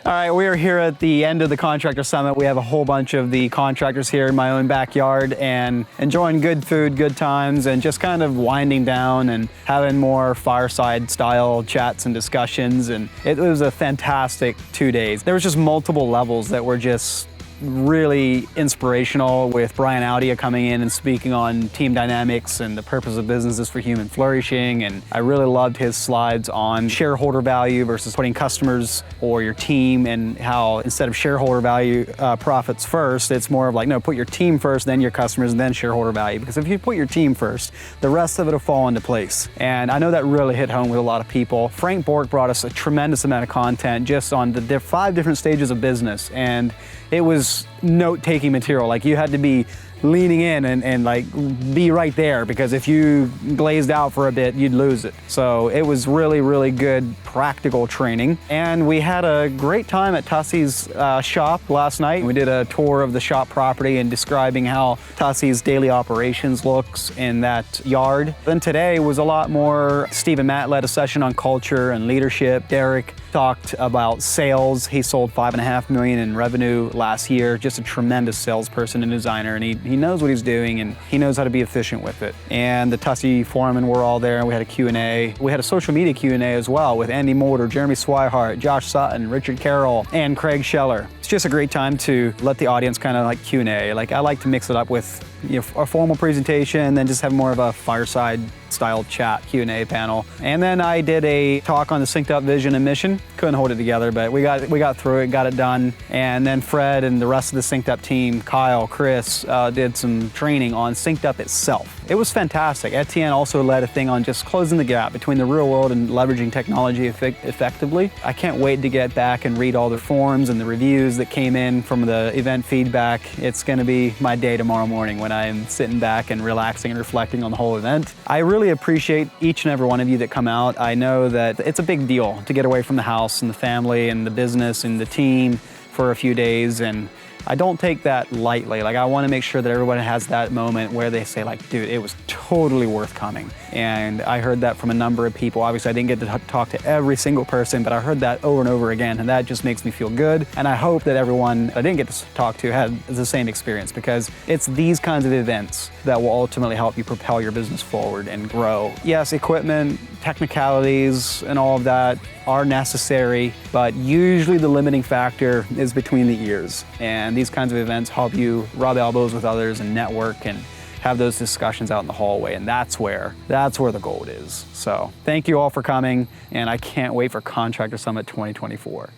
All right, we are here at the end of the Contractor Summit. We have a whole bunch of the contractors here in my own backyard and enjoying good food, good times, and just kind of winding down and having more fireside style chats and discussions. And it was a fantastic 2 days. There was just multiple levels that were just really inspirational, with Brian Audia coming in and speaking on team dynamics and the purpose of business is for human flourishing. And I really loved his slides on shareholder value versus putting customers or your team, and how instead of shareholder value profits first, it's more of like, no, put your team first, then your customers, and then shareholder value. Because if you put your team first, the rest of it will fall into place. And I know that really hit home with a lot of people. Frank Bork brought us a tremendous amount of content just on the 5 different stages of business. And it was note-taking material. Like, you had to be leaning in and like be right there, because if you glazed out for a bit, you'd lose it. So it was really, really good practical training. And we had a great time at Tussie's shop last night. We did a tour of the shop property and describing how Tussie's daily operations looks in that yard. Then today was a lot more. Steve and Matt led a session on culture and leadership. Derek talked about sales. He sold $5.5 million in revenue last year. Just a tremendous salesperson and designer, and he knows what he's doing, and he knows how to be efficient with it. And the Tussie foremen were all there, and we had a Q&A. We had a social media Q&A as well with Andy Molder, Jeremy Swihart, Josh Sutton, Richard Carroll, and Craig Scheller. It's just a great time to let the audience kind of like Q&A. Like, I like to mix it up with a formal presentation, then just have more of a fireside style chat Q&A panel. And then I did a talk on the SynkedUP vision and mission. Couldn't hold it together, but we got through it, got it done. And then Fred and the rest of the SynkedUP team, Kyle, Chris, did some training on SynkedUP itself. It was fantastic. Etienne also led a thing on just closing the gap between the real world and leveraging technology effectively. I can't wait to get back and read all the forums and the reviews that came in from the event feedback. It's going to be my day tomorrow morning when I'm sitting back and relaxing and reflecting on the whole event. I really appreciate each and every one of you that come out. I know that it's a big deal to get away from the house and the family and the business and the team for a few days, and I don't take that lightly. Like, I want to make sure that everyone has that moment where they say, like, dude, it was totally worth coming. And I heard that from a number of people. Obviously, I didn't get to talk to every single person, but I heard that over and over again, and that just makes me feel good. And I hope that everyone I didn't get to talk to had the same experience, because it's these kinds of events that will ultimately help you propel your business forward and grow. Yes, equipment, technicalities, and all of that are necessary, but usually the limiting factor is between the ears. And these kinds of events help you rub elbows with others and network and have those discussions out in the hallway, and that's where the gold is. So thank you all for coming, and I can't wait for Contractor Summit 2024.